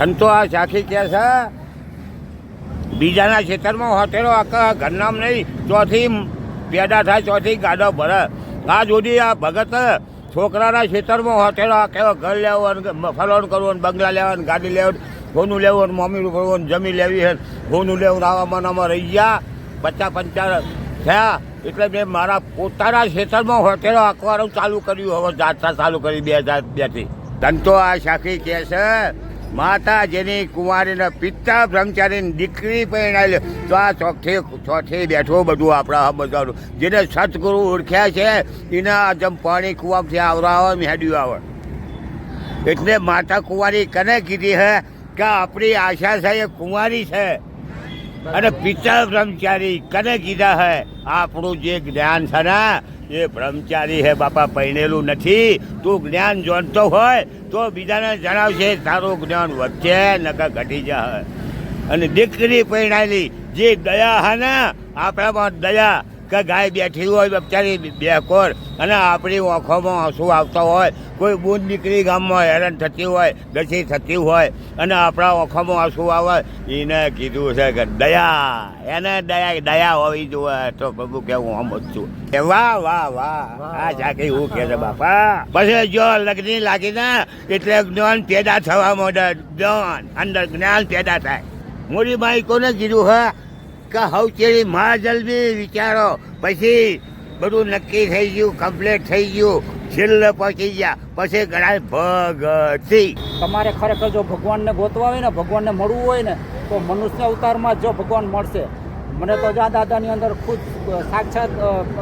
સંતો આ સાખી કહે છે બીજાના ખેતરમાં હોટેલો આખા ઘરનામ નહીં ચોથી પેદા થાય ચોથી ગાડો ભરે આ જોડી આ ભગત છોકરાના ખેતરમાં હોટેલો કેવો ઘર લેવાનું ફરવાનું કરવું બંગલા લેવાનું ગાડી લેવાનું ઘોનું લેવું મમ્મી ભરવાનું જમી લેવી છે ઘોનું લેવું આવામાં રહી ગયા 50-55 થયા એટલે મેં મારા પોતાના ખેતરમાં હોટેલો આખવાનું ચાલુ કર્યું હવે જાત્રા ચાલુ કરી 2002થી સંતો આ સાખી કહે છે માતા જેની કુંવારીને પિતા બ્રહ્મચારીની દીકરી પરણાવી તો આ ચોથી બેઠો બધું આપણા બધાનું જેને સતગુરુ ઓળખ્યા છે એના જેમ પાણી કુવામાંથી આવરા આવે મેળ્યું આવે એટલે માતા કુંવારી કને કીધી હે કે આપણી આશા છે એ કુંવારી છે અને પિતા બ્રહ્મચારી કને કીધા હે આપણું જે જ્ઞાન છે ને એ બ્રહ્મચારી હે બાપા પહેણેલું નથી તું જ્ઞાન જાણતો હોય તો બીજાને જણાવશે તારું જ્ઞાન વધશે નકર ઘટી જાય અને દીકરી પહેણાયેલી જે દયા હે ને આપણામાં દયા કે ગાય બેઠી હોય બચારી બેકોર અને આપણી આંખોમાં આંસુ આવતા હોય કોઈ બૂંદ દીકરી ગામમાં હેરાન થતી હોય ગછી થતી હોય અને આપણા આંખોમાં આંસુ આવે એને કીધું છે કે દયા એને દયા હોવી જોઈએ તો પ્રભુ કેવું આમ જ છું વાહ વાહ વાહ આ ચાકી એવું કહે છે બાપા પછી જો લગ્ન લાગીને એટલે જ્ઞાન પેદા થવા માંડે જ્ઞાન અંદર જ્ઞાન પેદા થાય મોરી માઈ કોને કીધું હા કે હવચેરી મા જલ્દી વિચારો પછી બધું નક્કી થઈ ગયું કમ્પ્લીટ થઈ ગયું છેલ્લે પહોંચી ગયા પછી ગણાય ભગતી તમારે ખરેખર જો ભગવાનને ગોતવા હોય ને ભગવાનને મળવું હોય ને તો મનુષ્ય અવતારમાં જો ભગવાન મળશે મને તો જ્યાં દાદાની અંદર ખુદ સાક્ષાત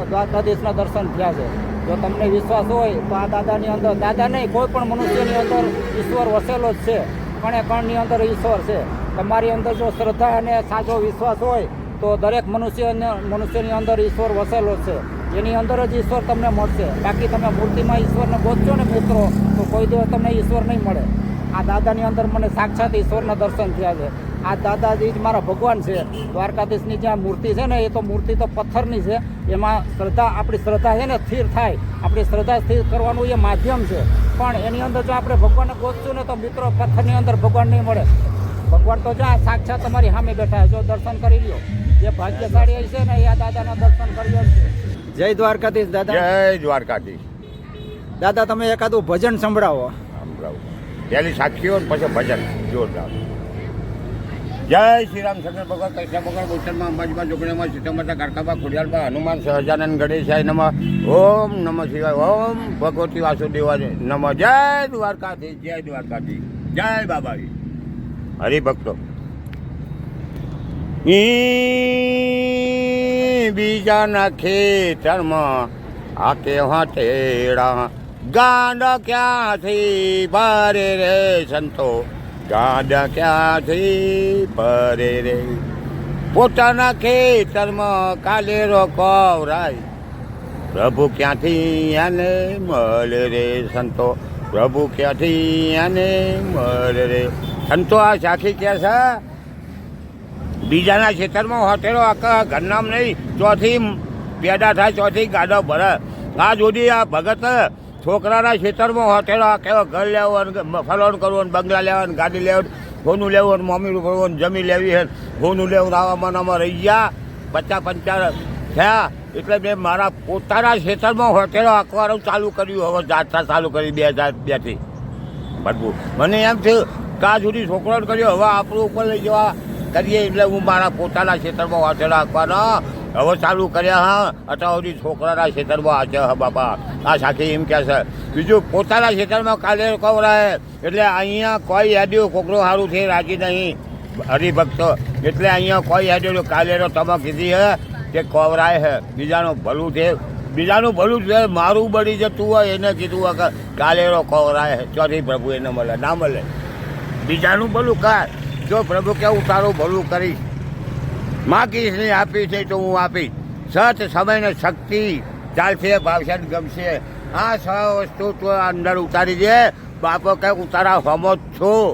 દ્વારકાધીશના દર્શન થયા છે જો તમને વિશ્વાસ હોય તો આ દાદાની અંદર દાદા નહીં કોઈ પણ મનુષ્યની અંદર ઈશ્વર વસેલો જ છે કણે કણની અંદર ઈશ્વર છે તમારી અંદર જો શ્રદ્ધા અને સાચો વિશ્વાસ હોય તો દરેક મનુષ્યની અંદર ઈશ્વર વસેલો છે એની અંદર જ ઈશ્વર તમને મળશે બાકી તમે મૂર્તિમાં ઈશ્વરને ગોતશો ને મિત્રો તો કોઈ દિવસ તમને ઈશ્વર નહીં મળે આ દાદાની અંદર મને સાક્ષાત ઈશ્વરના દર્શન થયા છે આ દાદાજી જ મારા ભગવાન છે દ્વારકાધીશની જ્યાં મૂર્તિ છે ને એ તો મૂર્તિ તો પથ્થરની છે એમાં શ્રદ્ધા આપણી શ્રદ્ધા છે ને સ્થિર થાય આપણી શ્રદ્ધા સ્થિર કરવાનું એ માધ્યમ છે પણ એની અંદર જો આપણે ભગવાનને ગોતશું ને તો મિત્રો પથ્થરની અંદર ભગવાન નહીં મળે ભગવાન તો જ્યાં સાક્ષાત તમારી સામે બેઠા જો દર્શન કરી લ્યો જે ભાગ્યશાળી છે ને એ આ દાદાના દર્શન કરી છે જય દ્વારકાધીશ દાદા જય દ્વારકાધીશ દાદા તમે એકાદું ભજન સંભળાવો પહેલી સાક્ષીઓ પછી ભજન જોરદાર જય શ્રી રામ શંકર ભગવાન કૃષ્ણ ભગવાન ગોચરમાં અંબાજીમાં જોગણીમાં સીતામાતા કારકાબા ખોડિયાલબા હનુમાન સહજાનંદ ગણેશાય નમઃ ઓમ નમઃ શિવાય ઓમ ભગવતી વાસુદેવાય નમઃ જય દ્વારકાધીશ જય બાબાજી હરિભક્તો બીજાના ખેતરમાં આ કેવા ટેડા ગાંડા ક્યાંથી ભરે રે સંતો ગાંડા ક્યાંથી ભરે રે પોતાના ખેતરમાં કાલેરો કવરાય પ્રભુ ક્યાંથી આને મળે રે સંતો પ્રભુ ક્યાંથી આને મળે રે સંતો આ સાખી કહે છે બીજાના ખેતરમાં હોટેલો આખા ઘરનામ નહીં ચોથી પેદા થાય ચોથી ગાડો ભરે આ જોડી આ ભગત છોકરાના ખેતરમાં હોટેલો કેવો ઘર લેવાનું ફરવાનું કરવું બંગલા લેવાનું ગાડી લેવાનું ઘોનું લેવું મમ્મી ભરવાનું જમી લેવી છે ઘોનું લેવું આવામાં રહી ગયા 50-55 થયા એટલે મેં મારા પોતાના ખેતરમાં હોટેલો આખવાનું ચાલુ કર્યું હવે જાત્રા ચાલુ કરી 2002થી બધું મને એમ થયું કે આ સુધી છોકરાને કર્યો હવે આપણું ઉપર લઈ જવા કરીએ એટલે હું મારા પોતાના ખેતરમાં હોટેલો આખવાના હવે ચાલુ કર્યા હા અત્યાર સુધી છોકરાના ખેતરમાં આચે હા બાપા આ સાખી એમ કહે છે બીજું પોતાના ખેતરમાં કાલે કવરાય એટલે અહીંયા કોઈ યાદીઓ કોકરો સારું છે રાજી નહીં હરિભક્તો એટલે અહીંયા કોઈ યાદીઓ કાલેરો તમે કીધી હે કે કવરાય છે બીજાનું ભલું છે બીજાનું ભલું છે મારું બળી જતું હોય એને કીધું હોય કે કાલેરો કવરાય છે ચોથી પ્રભુ એને મળે ના મળે બીજાનું ભલું કર જો પ્રભુ કે હું તારું ભલું કરીશ માગીશ નહીં આપી છે તો હું આપીશ સત સમયને શક્તિ ચાલશે ભાવશે ગમશે આ છ વસ્તુ તો અંદર ઉતારી દે બાપો કે ઉતારા હમો જ છું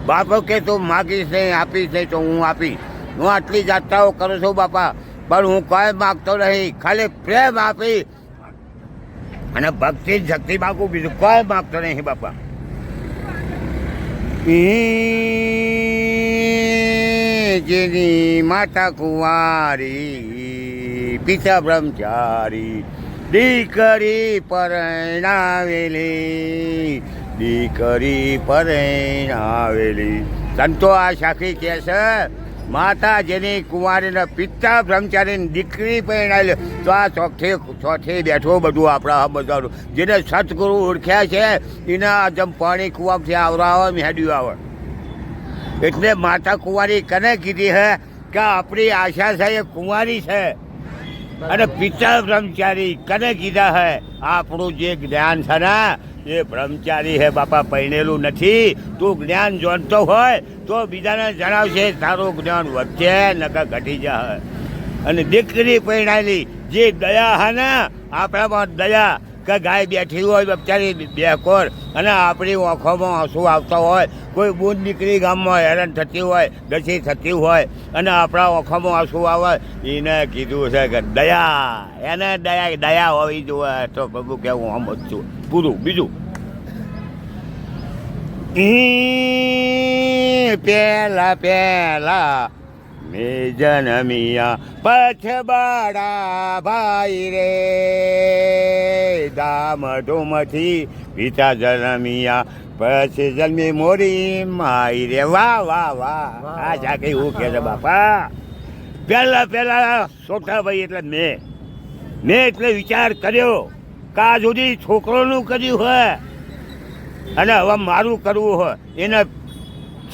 બાપો કે તું માગીશ નહીં આપીશ નહીં તો હું આપીશ હું આટલી જાત્રાઓ કરું છું બાપા પણ હું કોઈ માગતો નહીં ખાલી પ્રેમ આપી અને ભક્તિ શક્તિ માગું બીજું કોઈ માગતો નહીં બાપા જેની માતા કુંવારી પિતા બ્રહ્મચારી દીકરી પરણાવેલી સંતો આ સાખી કહે છે માતા જેની કુંવારીને પિતા બ્રહ્મચારીની દીકરી પરણાવેલી તો આ ચોથી બેઠો બધું આપણા બધાનું જેને સતગુરુ ઓળખ્યા છે એના જેમ પાણી કુવામાંથી આવરાવે મેળ્યું આવે એટલે માતા કુંવારી કને કીધી હે કે આપણી આશા છે એ કુંવારી છે અને પિતા બ્રહ્મચારી કને કીધા હે આપણું જે જ્ઞાન છે ને એ બ્રહ્મચારી હે બાપા પરણેલું નથી તું જ્ઞાન જાણતો હોય તો બીજાને જણાવશે તારું જ્ઞાન વધશે નકર ઘટી જાય અને દીકરી પરણાયેલી જે દયા હે ને આપણામાં દયા કે ગાય બેઠી હોય બચારી બેકોર અને આપણી આંખોમાં આંસુ આવતા હોય કોઈ બૂંદ દીકરી ગામમાં હેરાન થતી હોય દસી થતી હોય અને આપણા આંખોમાં આંસુ આવે એને કીધું છે કે દયા એને દયા હોવી જોઈએ તો પ્રભુ કે હું આમ જ છું પૂરું બીજું પહેલા મેં જન્મિયા પછ બડા ભાઈ રે દામ ધૂમથી પિતા જન્મિયા પછી જન્મી મોરી માઈ રે વાહ વાહ વાહ આ જાકે એવું કે છે બાપા પહેલા સોટાભાઈ એટલે મેં એટલે વિચાર કર્યો કે આ સુધી છોકરોનું કર્યું હોય અને હવે મારું કરવું હોય એને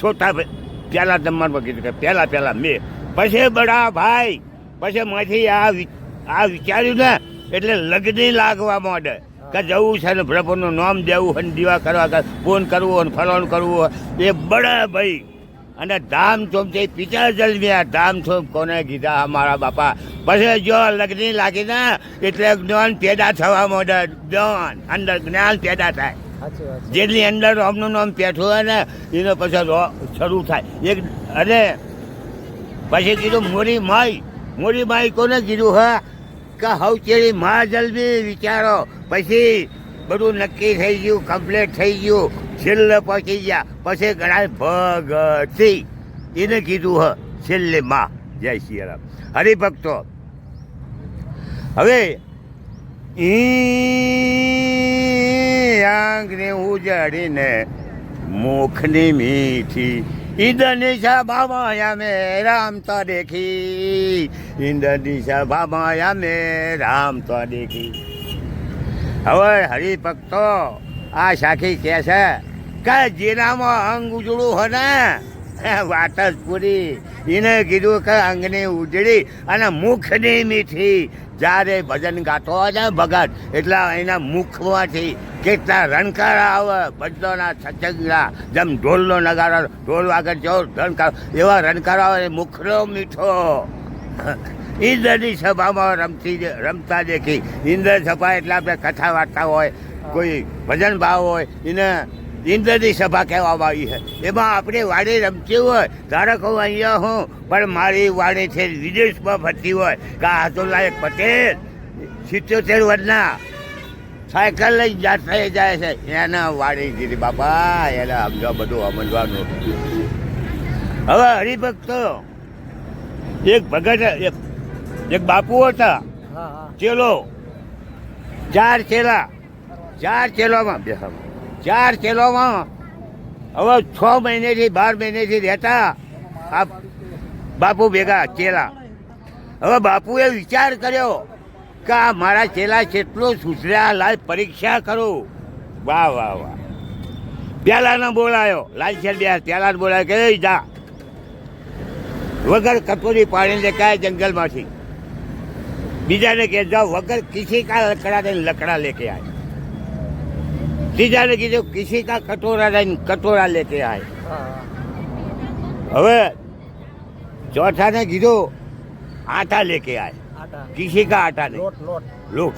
સોટાભાઈ પહેલા જમવાનું કીધું કે પહેલા મેં પછી બડા ભાઈ પછી માંથી આ વિચાર્યું ને એટલે લગ્ન લાગવા માંડે કે જવું છે ને પ્રભુનું નામ દેવું હોય ને દીવા કરવા ફોન કરવું હોય ને ફલાણું કરવું હોય એ બડા ભાઈ અને ધામધૂમ છે પિતા જન્મ્યા ધામધૂમ કોને કીધા અમારા બાપા પછી જો લગ્ન લાગી ને એટલે જ્ઞાન પેદા થવા માંડે જ્ઞાન અંદર જ્ઞાન પેદા થાય જેટલી અંદર રામનું નામ પેઠું હોય ને એનો પછી શરૂ થાય એક અને પછી કીધું મોરી માઈ કોને કીધું હા કે હવચેરી મા જલ્દી વિચારો પછી બધું નક્કી થઈ ગયું કમ્પ્લીટ થઈ ગયું છેલ્લે પહોંચી ગયા પછી ગણાય ભગતી એને કીધું હ છેલ્લે માં જય શ્રી રામ હરિભક્તો હવે આંગને ઉજાડીને મુખની મીઠી ઈંદની સભામાં અમે રામ તો દેખી ઈંદની સભામાં અમે રામ તો દેખી હવે હરિભક્તો આ સાખી કહે છે કે જેનામાં અંગ ઉજળું હોય ને વાત જ પૂરી એને કીધું કે અંગની ઉજળી અને મુખની મીઠી જ્યારે ભજન ગાતો હોય ને ભગત એટલે એના મુખમાંથી કેટલા રણકારા આવે ભજનોના સત્સંગના જેમ ઢોલનો નગારો ઢોલ વાગર જો રણકાર એવા રણકારા આવે મુખનો મીઠો ઇન્દ્રની સભામાં રમતા દેખી ઇન્દ્ર સભા એટલે આપણે કથા વાર્તા હોય કોઈ ભજન ભાવ હોય એને ઇન્દ્રની સભા કહેવામાં આવી છે એમાં આપણે વાડી રમતી હોય ધારો કહું અહીંયા હું પણ મારી વાડી છે વિદેશમાં ફરતી હોય કે હાથોલાયક પટેલ 77 વર્ષના સાયકલ લઈ થઈ જાય છે એના વાડી કીધી બાપા એને સમજો બધું સમજવાનું હવે હરિભક્તો એક ભગત એક બાપુ હતા ચેલો 4 ચેલોમાં હવે 6 મહિનેથી 12 મહિનેથી રહેતા આ બાપુ ભેગા ચેલા હવે બાપુએ વિચાર કર્યો કે આ મારા ચેલા કેટલો સુધર્યા લાલ પરીક્ષા કરું વાહ વાહ વાહ પહેલાને બોલાયો લાલચંદ બે પહેલાને બોલાયો કે જા વગર કટોરી પાણી લે કાય જંગલમાંથી બીજાને કે જાઓ વગર કિસી કા લકડા લેકે આય तीजा ने कीधु किसी का कटोरा लेके आए હવે चौथा ने कीधु आटा लेके आए किसी का आटा नहीं लोट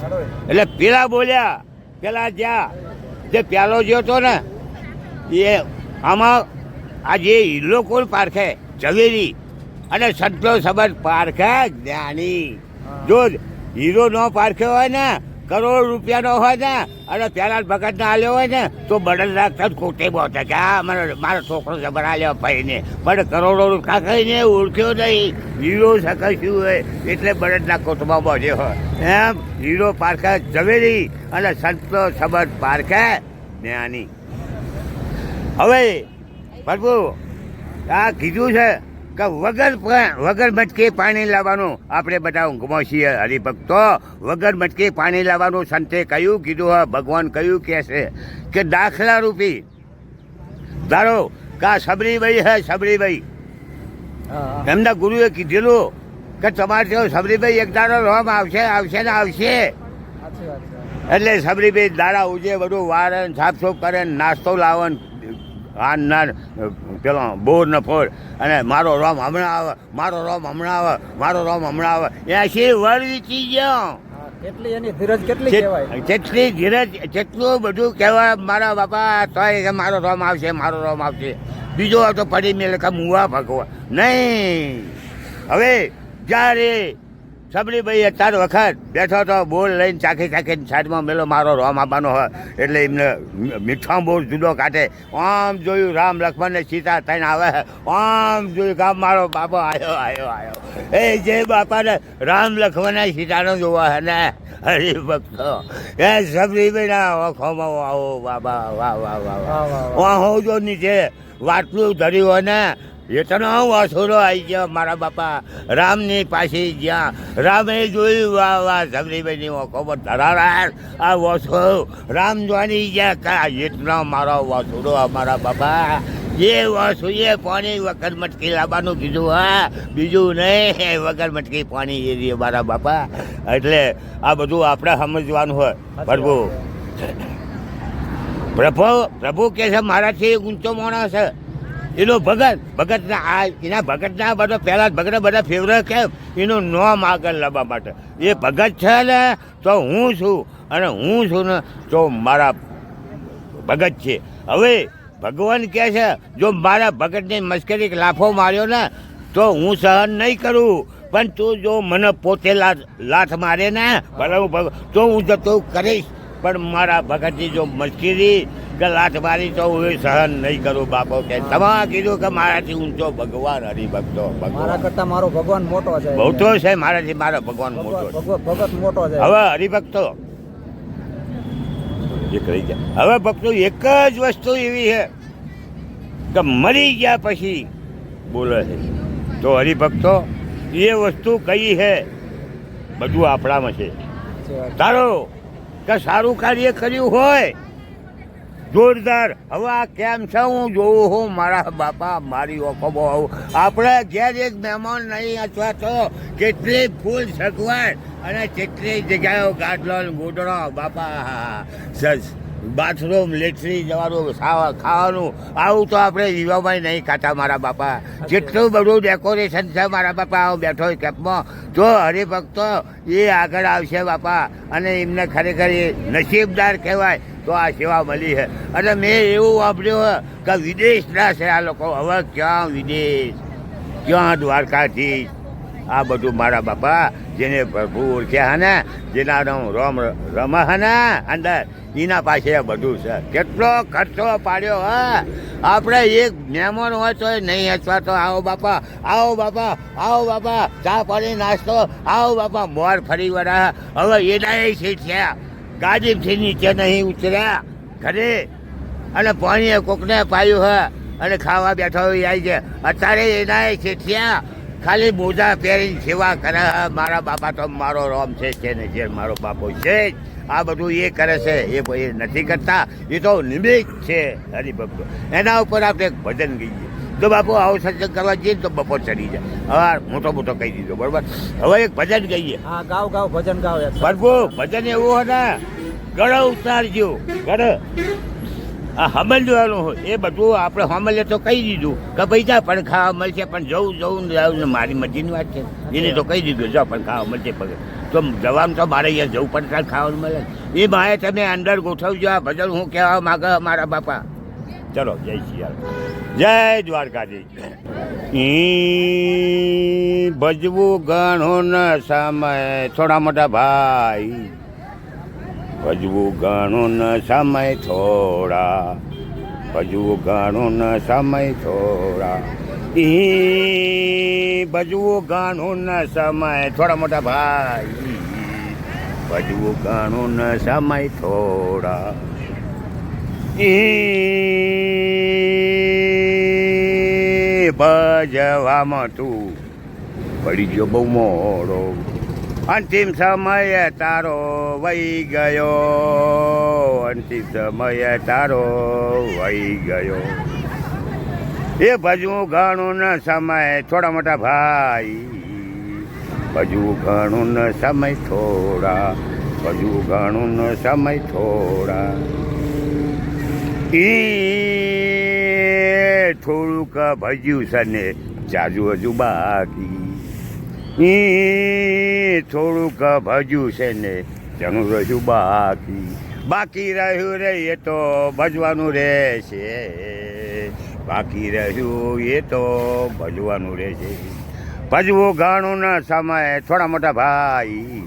એટલે પેલા બોલ્યા પેલા જ્યાં જે પ્યાલો જો તો ને એ આમાં આ જે હીરો કોણ પારખે ઝવેરી અને સંતો સંબંધ પારખે જ્ઞાની જો હીરો ન પારખ્યો હોય ને કરોડ રૂપિયાનો હોય ને અને પહેલાં ભગતને આલ્યો હોય ને તો બળદ રાખતા જ ખોટે બોલતા કે આ મારો છોકરો જબર આલ્યો ભાઈને, પણ કરોડો રૂપિયા કહીને ઓળખ્યો નહીં, હીરો શકશું હોય એટલે બળદના કોટમાં બોલ્યો હોય. એમ હીરો પારખે ઝવેરી અને સંતો સંબંધ પારખે જ્ઞાની. હવે પ્રભુ આ કીધું છે કે વગર મટકે પાણી લાવવાનું. આપણે બધા ઊંઘમાં છીએ હરિભક્તો, વગર મટકે પાણી લાવવાનું સંતે કયું કીધું હોય, ભગવાન કયું કહે છે કે દાખલા રૂપી ધારો કે આ સબરીભાઈ હે, સબરીભાઈ એમના ગુરુએ કીધેલું કે તમારે ત્યાં સબરીભાઈ એક દાડો રોમ આવશે આવશે ને આવશે. એટલે સબરીભાઈ દાડા ઉજે બધું વારે સાફ કરે, નાસ્તો લાવે, ના પેલો બોર ન ફોડ અને મારો રોમ હમણાં આવે, મારો રોમ હમણાં આવે, મારો રોમ હમણાં આવે. 80 વર્ષ વીતી ગયો. કેટલી એની ધીરજ કેટલી કહેવાય, જેટલી ધીરજ જેટલું બધું કહેવાય મારા બાપા, તોય કે મારો રોમ આવશે, મારો રોમ આવશે. બીજો તો પડી મેલે કે મુવા ભગવા નહીં. હવે જ્યારે સબરીભાઈ 4 વખત બેઠો તો બોલ લઈને ચાખી સાઈડમાં મેલો મારો રોમ આવવાનો હોય એટલે એમને મીઠા બોલ જુદો કાઢે. આમ જોયું રામ લક્ષ્મણ ને સીતા થઈને આવે, આમ જોયું કે મારો બાપો આવ્યો આવ્યો આવ્યો. એ જે બાપાને રામ લક્ષ્મણ સીતાનો જોવા હે ને હરિભક્તો, એ સબરીભાઈ ના ઓખોમાં આવો બાબા, વાહ વાહ વાહ વાહ. હું જો નીચે વાટલું ધર્યું હોય ને એટલો વાસુરો આવી ગયો મારા બાપા રામની પાછી જ્યાં રામે જોયું, વાહ વાહ સબરીભાઈની ઓખોમાં ધરારા આ વાસો રામ જોવાની ગયા કા એટલો મારો વાસુરો અમારા બાપા. એ વાસુ એ પાણી વગર મટકી લાવવાનું કીધું, હા બીજું નહીં, વગર મટકી પાણી એ રહી મારા બાપા. એટલે આ બધું આપણે સમજવાનું હોય. પ્રભુ કે છે મારાથી ઊંચો માણસ છે એનો ભગતના એના ભગતના બધો પહેલા ભગત બધા ફેવરેટ કેમ એનું નામ આગળ લાવવા માટે. એ ભગત છે ને તો હું છું અને હું છું ને તો મારા ભગત છે. હવે ભગવાન કહે છે જો મારા ભગતની મસ્કરી લાફો માર્યો ને તો હું સહન નહીં કરું, પણ તું જો મને પોતે લાથ મારે ને બરાબર તો હું જતો કરીશ, પણ મારા ભગતની જો મસ્કરી કે લાથ મારી તો હું સહન નહીં કરું. બાપો કે તમારે કીધું કે મારાથી ઊંચો ભગવાન હરિભક્તો, મારા કરતા મારો ભગવાન મોટો છે, મોટો છે મારાથી મારો ભગવાન મોટો છે, ભગત મોટો છે. હવે હરિભક્તો એક રહી ગયા. હવે ભક્તો એક જ વસ્તુ એવી છે કે મરી ગયા પછી બોલે છે. તો હરિભક્તો એ વસ્તુ કઈ છે બધું આપણામાં છે. તારો કે સારું કાર્ય કર્યું હોય જોરદાર. હવે આ કેમ છે હું જોઉં હું મારા બાપા મારી ઓખો આવું. આપણે ઘેર એક મહેમાન નહીં અથવા તો કેટલી ફૂલ સગવડ અને કેટલી જગ્યાઓ ગાડલો ગોડડો બાપા, બાથરૂમ લેટરી જવાનું ખાવાનું આવું તો આપણે વિવાહમાં નહીં ખાતા મારા બાપા. જેટલું બધું ડેકોરેશન છે મારા બાપા, હું બેઠો કેમ્પમાં જો હરિભક્તો એ આગળ આવશે બાપા અને એમને ખરેખર એ નસીબદાર કહેવાય તો આ સેવા મળી છે. અને મેં એવું વાપર્યું કે વિદેશના છે આ લોકો. હવે ક્યાં વિદેશ, ક્યાં દ્વારકાથી આ બધું મારા બાપા જેને પ્રભુ ઓળખ્યા હે ને, જેના રોમ રમા હે ને અંદર એના પાસે બધું છે. કેટલો ખર્ચો પાડ્યો હા. આપણે એક મહેમાન હોય તો નહીં અથવા તો આવો બાપા, આવો બાપા, આવો બાપા, ચા પાણી નાસ્તો, આવો બાપા, મોર ફરી વળ્યા. હવે એના સીટ છે, ગાડીથી નીચે નહીં ઉતર્યા ઘરે અને પાણી કોકને પાયું હે અને ખાવા બેઠા હોય આવી છે. અત્યારે એના શેઠિયા ખાલી મોજા પહેરીને સેવા કરે. મારા બાપા તો મારો રોમ છે ને જે મારો બાપો છે આ બધું એ કરે છે, એ નથી કરતા, એ તો નિમિત્ત છે હરિભક્તો. એના ઉપર આપણે એક ભજન ગઈએ તો બાપુ આવો સત્સંગ કરવા જઈએ તો બપોર ચડી જાય. હવે મોટો કહી દીધો બરોબર. હવે એક ભજન ગઈએ. હા ગાવ ભજન ગાવ. પ્રભુ ભજન એવું હોય ને ગળો ઉતારજો, ગળો આ સમજવાનું હોય એ બધું આપણે સમજે તો કહી દીધું કે પૈસા પણ ખાવા મળશે, પણ જવું ને મારી મરજીની વાત છે એને તો કહી દીધું જાઓ પણ ખાવા મળશે. પગે તો જવાનું તો મારે અહીંયા જવું પણ કાંઈ ખાવાનું મળે એ માએ તમે અંદર ગોઠવજો. આ ભજન હું કહેવા માગે મારા બાપા. ચલો જય સિયાલ, જય દ્વારકાજી. ભજવું ઘણો ન સમય થોડા મોટા ભાઈ ભજવું ઘણું ન સમય થોડા, ભજવું ઘણું ન સમય થોડા, ભજવું ઘણું ન સમય થોડા મોટા ભાઈ, ભજવું ઘણું ન સમય થોડા, ભજવામાં તું પડી ગયો બહુ મોડો, અંતિમ સમયે તારો વહી ગયો, અંતિમ સમયે તારો વહી ગયો, એ ભજવું ઘણું ન સમય થોડા મોટા ભાઈ, ભજવું ઘણું ન સમય થોડા, ભજવું ઘણું ન સમય થોડા, થોડુંક ભજ્યું છે ને જાજુ હજુ બાકી, થોડુંક ભજ્યું છે ને જણું રહ્યું બાકી, બાકી રહ્યું રે એ તો ભજવાનું રહેશે, બાકી રહ્યું એ તો ભજવાનું રહેશે, ભજવું ઘણું ન સમય થોડા મોટા ભાઈ,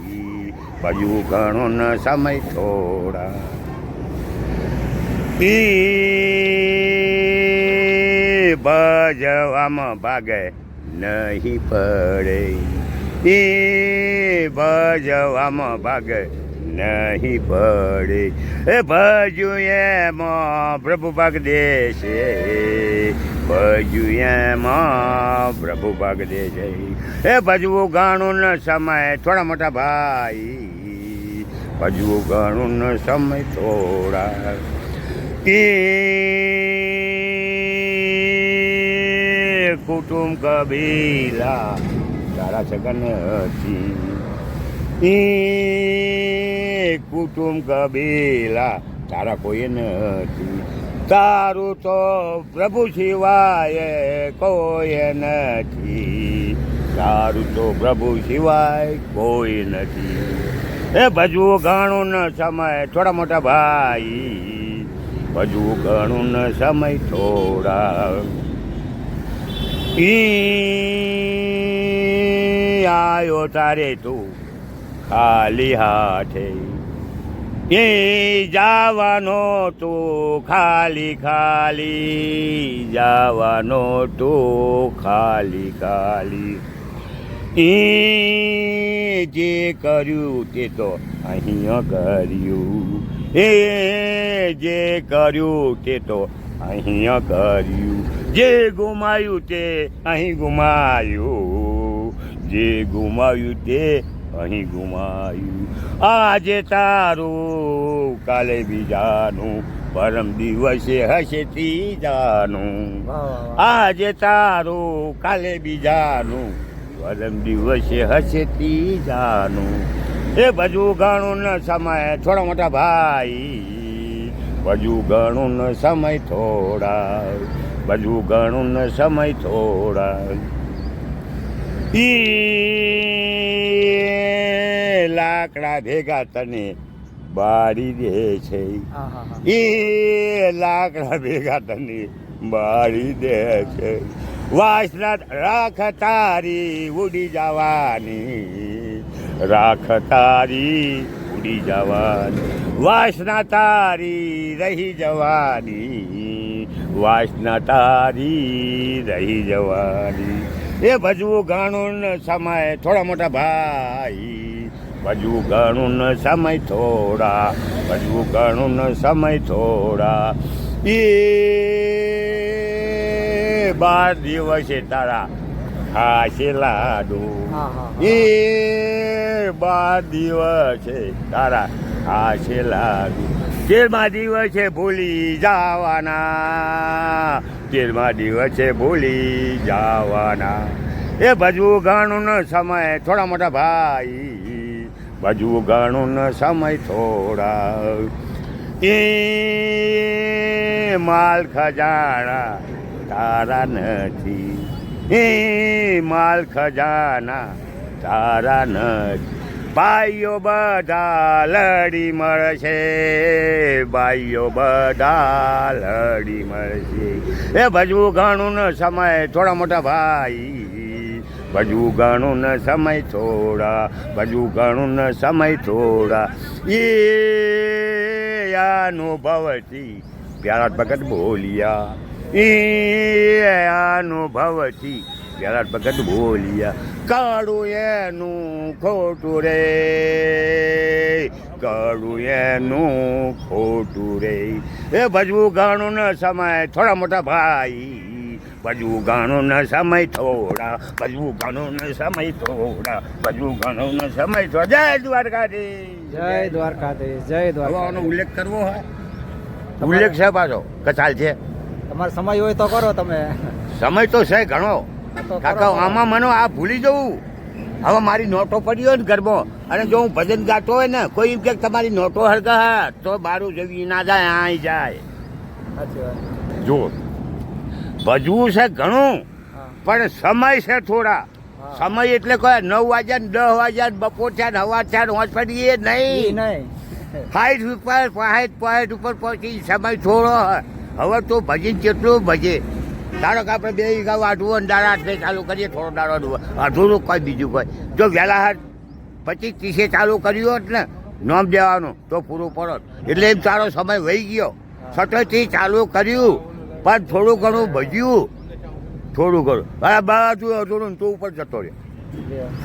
ભજવું ઘણું ન સમય થોડા, ભજવામાં ભાગે નહીં પડે, ભજવામાં ભાગે નહીં પડે, એ ભજ્યું એમાં પ્રભુ ભાગ દેશે, ભજ્યું એમાં પ્રભુ ભાગ દેશે, એ ભજવું ઘણું ન સમય થોડા મોટા ભાઈ, ભજવું ઘણું ન સમય થોડા, કુટુંબ કબીલા તારા સગન નથી, કુટુંબ કબીલા તારા કોઈ નથી, તારું તો પ્રભુ સિવાય કોઈ નથી, તારું તો પ્રભુ સિવાય કોઈ નથી, એ ભજવું ઘણું ન સમય થોડા મોટા ભાઈ, ભજવું ઘણું ન સમય થોડા, આયો તારે તું ખાલી હાથે, જવાનો તું ખાલી ખાલી, જવાનો તું ખાલી ખાલી, જે કર્યું તે તો અહીંયા કર્યું, જે કર્યું તે તો અહીંયા કર્યું, જે ગુમાયું તે અહીં ગુમાયું, જે ગુમાયું તે અહીં ગુમાયું, આજે તારું કાલે બીજાનું, પરમ દિવસે હશે ત્રીજાનું, આજે તારું કાલે બીજાનું, પરમ દિવસે હશે ત્રીજાનું, એ ભજવું ઘણું ન સમય થોડા મોટા ભાઈ, ભજવું ઘણું ન સમય થોડા, ભજવું ઘણું ન સમય થોડા, લાકડા ભેગા તને બાળી દે છે, લાકડા ભેગા તને બાળી દે છે, વાસના રાખ તારી ઉડી જવાની, રાખ તારી ઉડી જવાની, વાસના તારી રહી જવાની, વાસના તારી રહી જવાની, એ ભજવું ઘણું ન સમય થોડા મોટા ભાઈ, ભજવું ઘણું ન સમય થોડા, ભજવું ઘણું ન સમય થોડા, 12 દિવસે તારા ખાશે લાડુ, 12 દિવસે તારા ખાશે લાડુ, 13મા દિવસે ભૂલી જવાના, 13મા દિવસે ભૂલી જવાના, એ ભજવું ઘણું ન સમય થોડા મોટા ભાઈ, ભજવું ઘણું ન સમય થોડા, માલ ખજાના તારા નથી, માલ ખજાના તારા નથી, ભાઈઓ બધા લડી મળશે, ભાઈઓ બધા લડી મળશે, એ ભજવું ઘણું ન સમય થોડા મોટા ભાઈ, ભજવું ઘણું ન સમય થોડા, ભજવું ઘણું ન સમય થોડા, એ અનુભવથી પ્યારા ભગત બોલ્યા, એ અનુભવથી પ્યારા ભગત બોલ્યા, કાળું એનું ખોટું રે, કાળું એનું ખોટું રે, એ ભજવું ઘણું ન સમય થોડા મોટા ભાઈ, ભજવું ઘણું ન સમય થોડા, ભજવું ઘણું ન સમય થોડા, ભજવું ઘણું ન સમય થોડા. જય દ્વારકાધીશ, જય દ્વારકાધીશ, જય દ્વારકા. આનો ઉલ્લેખ કરવો હોય, ઉલ્લેખ છે પાછો કચાલ છે, તમારો સમય હોય તો કરો તમે. સમય તો છે ઘણો તો કાકા. આમાં મને આ ભૂલી જવું, હવે મારી નોટો પડી હોય ને ઘરમાં, અને જો હું ભજન ગાતો હોય ને, કોઈ એમ કે તમારી નોટો હરગા તો બારું જવી ના જાય, આઈ જાય. સાચી વાત. જો ભજવું છે ઘણું, હા. પણ સમય છે થોડા. હા. સમય એટલે કોઈ 9 વાગ્યા ને 10 વાગ્યા ને બપોર છે ને હવાર છે ને હોજ પડી એ ઈ નહીં. નહીં. 60 ઉપર 60 ઉપર પહોંચી સમય થોડો. હવે તો ભજન કેટલું ભજે. ધારો કે આપણે 2 વીઘા વાઢવું અને દાડા હાથે ચાલુ કરીએ, થોડો દાડો અધૂરું કોઈ બીજું કોઈ. જો વહેલા હાથ 25-30 ચાલુ કર્યું હોત ને નોમ દેવાનું તો પૂરું પડત. એટલે એમ તારો સમય વહી ગયો. 27 ચાલુ કર્યું પણ થોડું ઘણું ભજ્યું, થોડું ઘણું અરે બધું અધૂરું તું ઉપર જતો રહ્યો.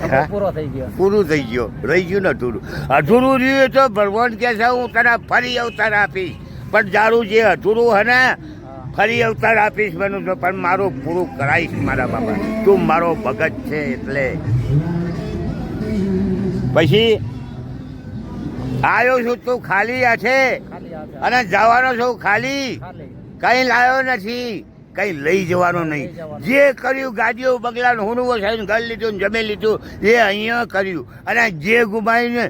સમય પૂરો થઈ ગયો. પૂરું થઈ ગયો, રહી ગયું ને અધૂરું. અધૂરું રહ્યું તો ભગવાન કહે છે હું તને ફરી અવતાર આપીશ, પણ જારું જે અધૂરું હે ને ફરી અવતાર આપીશ મને તો, પણ મારું પૂરું કરાવીશ મારા બાપા. તું મારો ભગત છે એટલે. પછી આવ્યો છું તું ખાલી હાથે ખાલી હાથે. અને જવાનો છું ખાલી, ખાલી. કઈ લાવ્યો નથી, કઈ લઈ જવાનો નહીં. જે કર્યું ગાડીઓ બંગલા હુનવો સાહેબ ઘર લીધું ને જમી લીધું એ અહીંયા કર્યું, અને જે ગુમાયું ને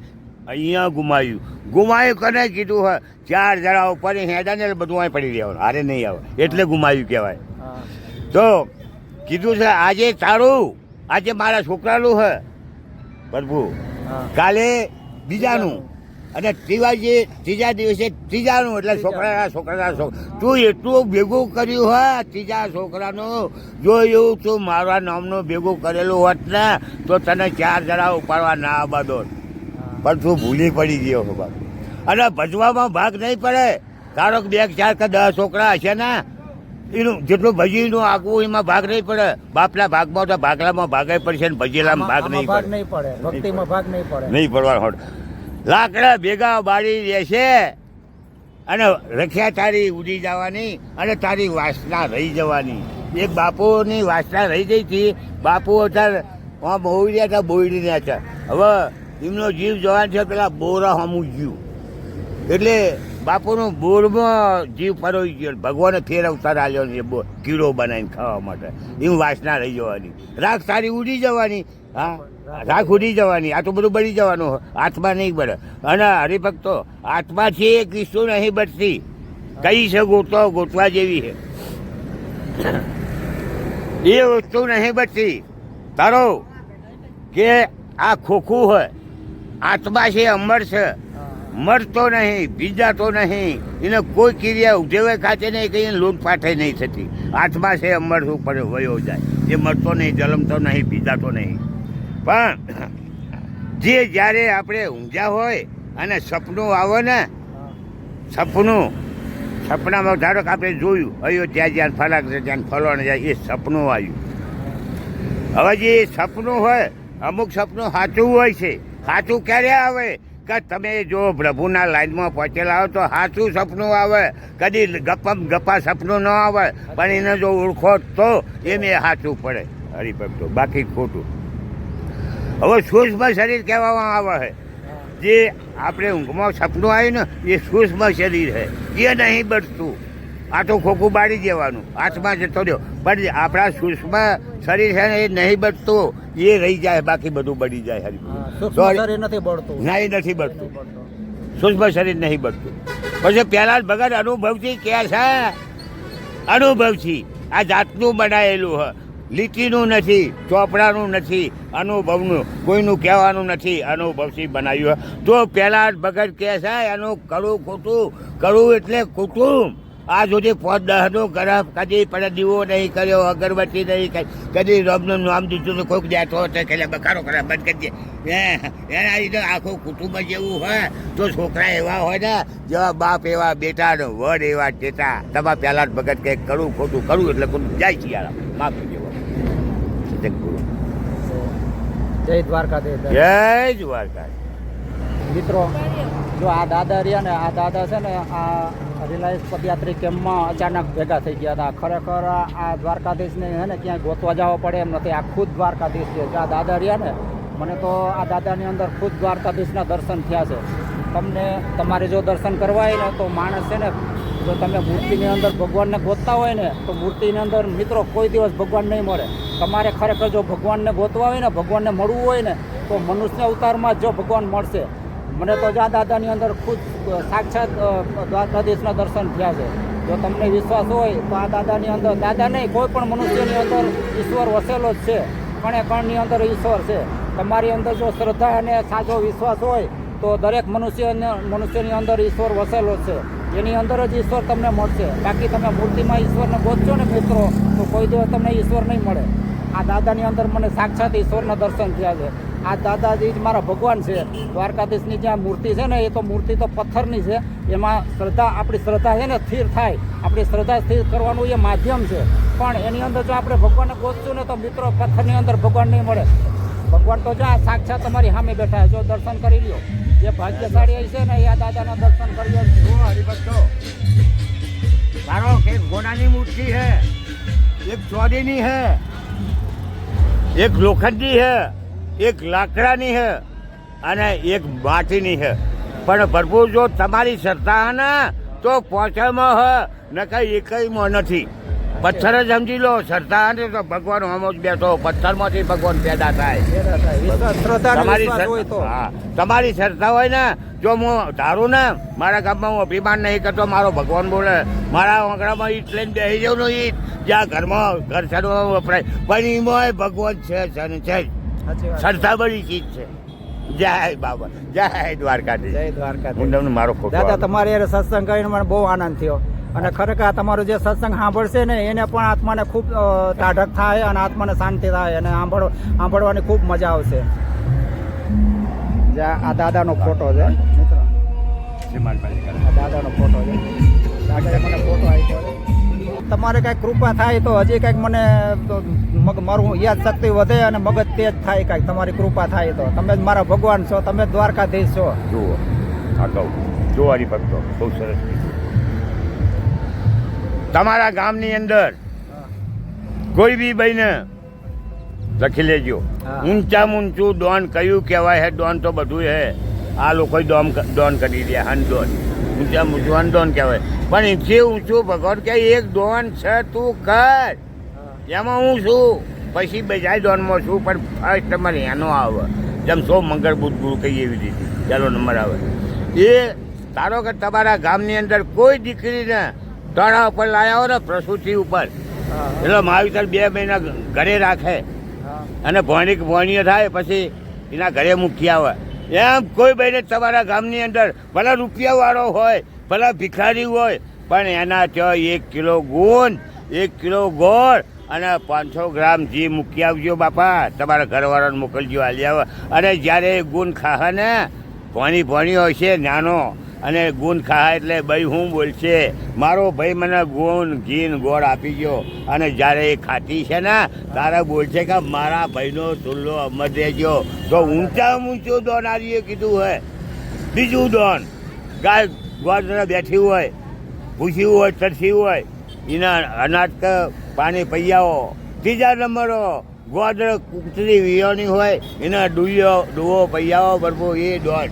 અહીંયા ગુમાયું. ગુમાયું કને કીધું હોય 4 જણા ઉપર હેડા ને બધું અહીં પડી રહેવાનું, હારે નહીં આવે એટલે ગુમાયું કહેવાય. હા. તો કીધું છે આજે તારું, આજે મારા છોકરાનું હે પ્રભુ, હા. કાલે બીજાનું, અને ત્રીજા દિવસે ત્રીજાનું. એટલે છોકરાના તું એટલું ભેગું કર્યું હોય ત્રીજા છોકરાનું. જો એવું તું મારા નામનું ભેગું કરેલું હોત ને તો તને 4 જણા ઉપાડવા ના બધો, પણ તું ભૂલી પડી ગયો છો બાપ. અને ભજવામાં ભાગ નહીં પડે. ધારો કે 2 4 કે 10 છોકરા હશે ને, એનું જેટલું ભજીનું આગવું એમાં ભાગ નહીં પડે. બાપના ભાગમાં તો ભાગલામાં ભાગે પડશે ને ભજીલામાં ભાગ નહીં ભાગ પડે. નહીં પડે, ભક્તિમાં ભાગ નહીં પડે. નહીં પડવાનો હોટ. લાકડા ભેગા બાળી રહેશે અને રખ્યા તારી ઉડી જવાની, અને તારી વાસના રહી જવાની. એક બાપુની વાસના રહી ગઈ હતી. બાપુ અત્યારે બોયડ્યા હતા, બોયડીને હતા. હવે એમનો જીવ જવાન છે પેલા બોરા હમું જીવ, એટલે બાપુનું બોરમાં જીવ પરોઈ ગયો. ભગવાને ફેર અવતાર આવ્યો ને કીડો બનાવીને ખાવા માટે. એમ વાસના રહી જવાની. રાખ તારી ઉડી જવાની. હા, રાખ ઉડી જવાની. આ તો બધું બળી જવાનું, આત્મા નહીં બળે. અને હરિભક્તો આત્માથી એક વસ્તુ નહીં બચતી. કઈ છે ગોતવા જેવી છે, એ વસ્તુ નહીં બચતી. તારો કે આ ખોખું હોય, આત્મા છે અમર છે, મરતો નહીં, બીજાતો નહીં, એને કોઈ ક્રિયા ઉધેવે ખાતે નહીં, કંઈ લૂંટફાટે નહીં થતી. આત્મા છે અમર ઉપર વયો જાય, એ મરતો નહીં, જલમતો નહીં, બીજાતો નહીં. પણ જે જ્યારે આપણે ઊંઝા હોય અને સપનું આવે ને, સપનામાં ધારો કે આપણે જોયું અયોધ્યા જ્યાં ફલાક છે ત્યાં ફલવાને જાય, એ સપનું આવ્યું. હવે જે સપનું હોય, અમુક સપનું સાચું હોય છે. સાચું ક્યારે આવે કે તમે જો પ્રભુના લાઈનમાં પહોંચેલા હો તો સાચું સપનું આવે. કદી ગપ્પા સપનું ન આવે, પણ એને જો ઓળખો તો એને સાચું પડે હરિભક્તો, બાકી ખોટું. હવે સૂક્ષ્મ શરીર કહેવામાં આવે છે. જે આપણે ઊંઘમાં સપનું આવ્યું ને એ સૂક્ષ્મ શરીર છે, એ નહીં બચતું. આ તો ખોખું બાળી દેવાનું, આત્મા જતો રહ્યો. પણ આપણા સૂક્ષ્મ શરીર છે ને એ નહીં બચતું, એ રહી જાય, બાકી બધું બળી જાય. શરીર નથી બળતું. ના, એ નથી બળતું, સૂક્ષ્મ શરીર નહીં બળતું. પછી પહેલા જ ભગત અનુભવથી કહે છે, અનુભવથી આ જાતનું બનાવેલું હોય, લીટીનું નથી, ચોપડાનું નથી, અનુભવનું, કોઈનું કહેવાનું નથી, અનુભવથી બનાવ્યું. તો પહેલા જ ભગત કહે છે એનું કરું ખોટું, કરું એટલે ખોટું, આ સુધી 5-10નો ગરમ કદી પણ દીવો નહીં કર્યો, અગરબત્તી નહીં કરી, કદી રબનું નામ દીધું તો કોઈક દેતો હતો કે બકારો કરે બંધ કરી દે. એના લીધે આખું કુટુંબ જેવું હોય તો છોકરા એવા હોય ને જેવા બાપ એવા બેટા ને વડ એવા ચેતા. તમારે પહેલા જ ભગત કંઈક કરવું ખોટું કરવું એટલે ખોટું જાય છે યાર. માફ કરજો. જગગુરુ. જય દ્વારકાધીશ. જય દ્વારકા. મિત્રો જો આ દાદા રહ્યા ને, આ દાદા છે ને આ રિલાયન્સ પદયાત્રી કેમ્પમાં અચાનક ભેગા થઈ ગયા હતા. ખરેખર આ દ્વારકાધીશને હે ને ક્યાંય ગોતવા જવા પડે એમ નથી. આ ખુદ દ્વારકાધીશ છે. આ દાદા રહ્યા ને, મને તો આ દાદાની અંદર ખુદ દ્વારકાધીશના દર્શન થયા છે. તમને તમારે જો દર્શન કરવા હોય ને તો માણસ છે ને, જો તમે મૂર્તિની અંદર ભગવાનને ગોતતા હોય ને તો મૂર્તિની અંદર મિત્રો કોઈ દિવસ ભગવાન નહીં મળે. તમારે ખરેખર જો ભગવાનને ગોતવા હોય ને, ભગવાનને મળવું હોય ને તો મનુષ્ય અવતારમાં જ જો ભગવાન મળશે. મને તો આ દાદાની અંદર ખુદ સાક્ષાત દ્વારકાધીશના દર્શન થયા છે. જો તમને વિશ્વાસ હોય તો આ દાદાની અંદર, દાદા નહીં કોઈ પણ મનુષ્યની અંદર ઈશ્વર વસેલો જ છે. કણે કણની અંદર ઈશ્વર છે. તમારી અંદર જો શ્રદ્ધા અને સાચો વિશ્વાસ હોય તો દરેક મનુષ્યની અંદર ઈશ્વર વસેલો છે. એની અંદર જ ઈશ્વર તમને મળશે. બાકી તમે મૂર્તિમાં ઈશ્વરને ગોતશો ને મિત્રો તો કોઈ દિવસ તમને ઈશ્વર નહીં મળે. આ દાદાની અંદર મને સાક્ષાત ઈશ્વરના દર્શન થયા છે. આ દાદાજી જ મારા ભગવાન છે. દ્વારકાધીશની જ્યાં મૂર્તિ છે ને એ તો મૂર્તિ તો પથ્થરની છે. એમાં શ્રદ્ધા, આપણી શ્રદ્ધા છે ને સ્થિર થાય. આપણી શ્રદ્ધા સ્થિર કરવાનું એ માધ્યમ છે. પણ એની અંદર જો આપણે ભગવાનને ગોતશું ને તો મિત્રો પથ્થરની અંદર ભગવાન નહીં મળે. ભગવાન તો જ્યાં સાક્ષાત તમારી સામે બેઠા જો દર્શન કરી લ્યો. જે ભાગ્યશાળી છે ને એ આ દાદાના દર્શન કરી લો. હરિભક્તો, મારો એક ઘોડાની મૂર્તિ છે, એક ચોરીની છે, એક લોખંડની છે, એક લાકડાની છે અને એક માટીની છે. પણ પ્રભુ જો તમારી શ્રદ્ધા હે ને તો પહોંચવામાં હ ન કઈ એકમાં નથી. પથ્થર જ સમજી લો. શ્રદ્ધા ને તો ભગવાન હમો જ બેઠો. પથ્થરમાંથી ભગવાન પેદા થાય. તમારી શ્રદ્ધા હોય ને, જો હું ધારું ને મારા ગામમાં હું અભિમાન નહીં કરતો, મારો ભગવાન બોલે મારા આંગણામાં ઈટ લઈને બેસી જાઉં ને, ઈટ જ્યાં ઘરમાં ઘર છડવામાં વપરાય પણ એમાં ભગવાન છે છે. શ્રદ્ધા બધી ચીજ છે. જય બાબા, જય દ્વારકાધીશ. જય દ્વારકાધીશ. હું તમને મારો ખોટો દાદા તમારે યાર સત્સંગ કરીને મને બહુ આનંદ થયો. અને ખરેખર તમારો જે સત્સંગ સાંભળશે ને એને પણ આત્માને ખૂબ ટાઢક થાય અને આત્માને શાંતિ થાય અને સાંભળવાની ખૂબ મજા આવશે. આ દાદાનો ફોટો છે મિત્રો. આ દાદાનો ફોટો છે. દાદાએ મને ફોટો આપ્યો. તમારે કાંઈક કૃપા થાય તો હજી કાંઈક મને મારું યાદ શક્તિ વધે અને મગજ તેજ થાય. કાંઈક તમારી કૃપા થાય તો. તમે જ મારા ભગવાન છો, તમે દ્વારકાધીશ છો. જુઓ આ કહું, જુઓ હરિભક્તો, બહુ સરસ. તમારા ગામની અંદર કોઈ બી ભાઈને લખી લેજો. ઊંચામાં ઊંચું ડોન કયું કહેવાય હે? ડોન તો બધું હે. આ લોકો ડોન કરી દે. હનડોન, ઊંચામાં ઊંચું હનડોન કહેવાય. પણ એથી ઊંચું ભગવાન કે એક ડોન છે, તું કર. એમાં હું છું, પછી બીજા ડોનમાં છું, પણ ફર્સ્ટ નંબર એનો આવે. જેમ સો મંગળ બુધ ગુરુ કહીએ એવી રીતે પહેલો નંબર આવે. એ ધારો કે તમારા ગામની અંદર કોઈ દીકરીને તળાવ ઉપર લાયા હોય ને, પ્રસૂતિ ઉપર, એટલે માવિતર 2 મહિના ઘરે રાખે અને ભણીએ થાય પછી એના ઘરે મૂકી આવે. એમ કોઈ ભાઈને તમારા ગામની અંદર ભલે રૂપિયાવાળો હોય, ભલે ભિખારી હોય, પણ એના ત્યાં 1 કિલો ગુણ, 1 કિલો ગોળ અને 500 ગ્રામ ઘી મૂકી આવજો બાપા. તમારા ઘરવાળાને મોકલજો, હાલી આવે. અને જ્યારે ગુણ ખાહે ને, ભણી હોય છે નાનો, અને ગુણ ખાય એટલે ભાઈ હું બોલશે, મારો ભાઈ મને ગુણ ઘી ગોળ આપી ગયો. અને જ્યારે એ ખાતી છે ને તારે બોલશે કે મારા ભાઈનો ચૂલ્લો અમર દેજો. તો ઊંચામાં ઊંચું દોન આવીએ કીધું હોય. બીજું દોન, ગાય ગોળ બેઠી હોય, ભૂસી હોય, તરસી હોય, એના અનાજ કે પાણી પૈયાઓ. ત્રીજા નંબરો ગોળ કૂતરી વિયોની હોય, એના ડૂવો પૈયાઓ ભરવો, એ દોન.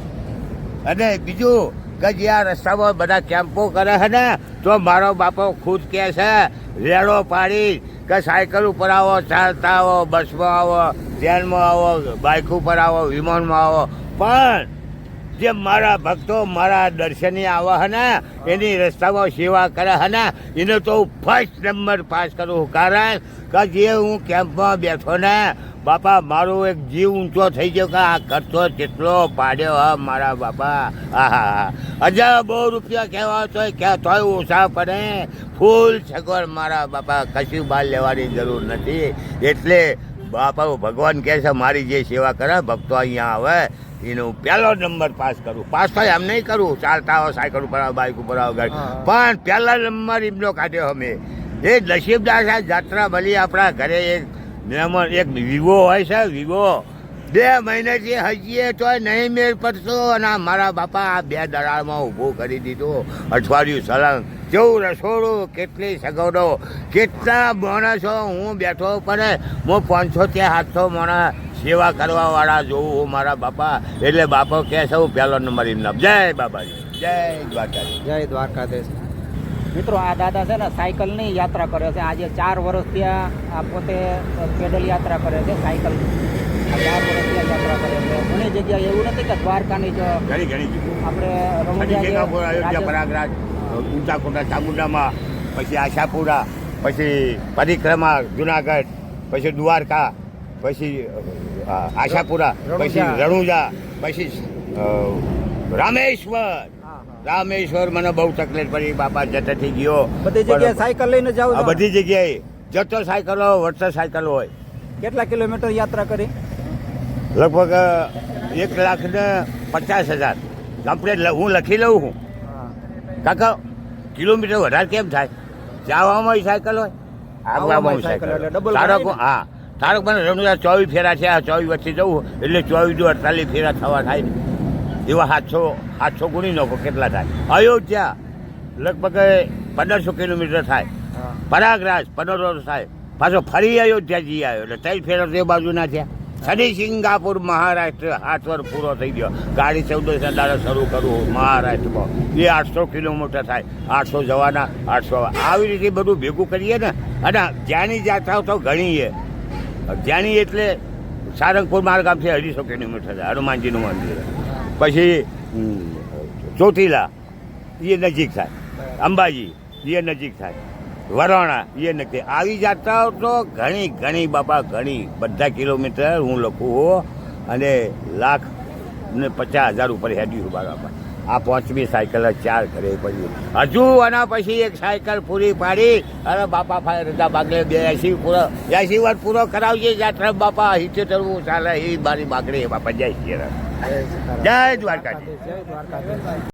અને બીજું કે જે આ રસ્તામાં બધા કેમ્પો કરે છે ને, તો મારો બાપો ખુદ કહે છે રેડો પાડી કે સાયકલ ઉપર આવો, ચાલતા આવો, બસમાં આવો, ટ્રેનમાં આવો, બાઇક ઉપર આવો, વિમાનમાં આવો. પણ જે મારા ભક્તો મારા દર્શને આવે છે ને, એની રસ્તામાં સેવા કરે છે ને, એને તો ફર્સ્ટ નંબર પાસ કરું. કારણ કે જે હું કેમ્પમાં બેઠો ને, બાપા મારો એક જીવ ઊંચો થઈ ગયો કે આ ખર્ચો કેટલો પાડ્યો હા મારા બાપા. આહા 1000 રૂપિયા કહેવા તોય ઓછા પડે. ફૂલ સગવડ મારા બાપા, કશું બહાર લેવાની જરૂર નથી. એટલે બાપા ભગવાન કહે છે મારી જે સેવા કરે ભક્તો અહીંયા આવે એનું પહેલો નંબર પાસ કરું. પાસ તો એમ નહીં કરું, ચાલતા આવો, સાયકલ ઉપર આવો, બાઇક ઉપર આવો, ગાડી, પણ પહેલા નંબર એમનો કાઢ્યો અમે. એ નસીબદાર સાહેબ જાત્રા ભલી આપણા ઘરે એક મહેમાન એક વિવો હોય છે, વિવો 2 મહિનાથી હજીએ તોય નહીં મેળ પડશો. અને મારા બાપા આ 2 દરાળમાં ઊભું કરી દીધું, અઠવાડિયું સળંગ. જેવું રસોડું, કેટલી સગવડો, કેટલા માણસો હું બેઠો પડે. હું 500 થી 700 માણસ સેવા કરવાવાળા જોઉં હું મારા બાપા. એટલે બાપો કહે છે હું પહેલો નંબર એમના. જય બાબાજી, જય દ્વારકાધીશ, જય દ્વારકાધીશ. મિત્રો આ દાદા છે ને સાયકલની યાત્રા કરે છે. આજે 4 વર્ષથી આ પોતે પેડલ યાત્રા કરે છે, સાયકલ 4 વર્ષથી યાત્રા કરે છે. ઘણી જગ્યાએ એવું નથી કે દ્વારકાની જ ઘણી આપણે અયોધ્યા, પ્રયાગરાજ, ઊંચા કોટા, ચામુંડામાં, પછી આશાપુરા, પછી પરિક્રમા જુનાગઢ, પછી દ્વારકા, પછી આશાપુરા, પછી રણુજા, પછી રામેશ્વર મને બહુ તકલીફ પડી બાપા, જતેથી ગયો. બધી જગ્યાએ સાયકલ લઈને જાવ? બધી જગ્યાએ જતો સાયકલ હોય, વળતો સાયકલ હોય. કેટલા કિલોમીટર યાત્રા કરી? લગભગ 1,50,000 કમ્પ્લેટ હું લખી લઉં છું. કાકા કિલોમીટર વધારે કેમ થાય? જવામાં સાયકલ હોય, આવવામાં સાયકલ. હા, તારક મને રણુજા 24 ફેરા છે, આ 24 વચ્ચે જવું એટલે 24 48 ફેરા થવા થાય ને. એવા 700 ગુણી નાખો કેટલા થાય. અયોધ્યા લગભગ 1500 કિલોમીટર થાય. પ્રયાગરાજ 1500 થાય. પાછો ફરી અયોધ્યા જઈ આવ્યો એટલે 3 ફેરા તે બાજુના થયા. ફરી સિંગાપુર મહારાષ્ટ્ર 8 વર્ષ પૂરો થઈ ગયો. ગાડી 14 દાડે શરૂ કરું મહારાષ્ટ્રમાં, એ 800 કિલોમીટર થાય. 800 જવાના, 800 આવી રીતે બધું ભેગું કરીએ ને. અને જ્યાંની જાત્રાઓ તો ઘણી છે. જ્યાંની એટલે સારંગપુર મારા ગામથી 250 કિલોમીટર થાય, હનુમાનજીનું મંદિર. પછી ચોટીલા એ નજીક થાય, અંબાજી એ નજીક થાય, વરોણા એ નજીક. આવી જાત્રાઓ તો ઘણી બાપા, ઘણી. બધા કિલોમીટર હું લખું અને 1,50,000 ઉપર હેડ્યું બાપા. આ 5મી સાયકલ 4 ઘરે પડી. હજુ આના પછી એક સાયકલ પૂરી પાડી. અરે બાપા ફાય રજા બાગલે 80 વર્ષ પૂરો કરાવજે યાત્રા બાપા. 78 ચાલે એ મારી બાગડે બાપા. જય શ્રી રામ, જય દ્વારકાધીશ.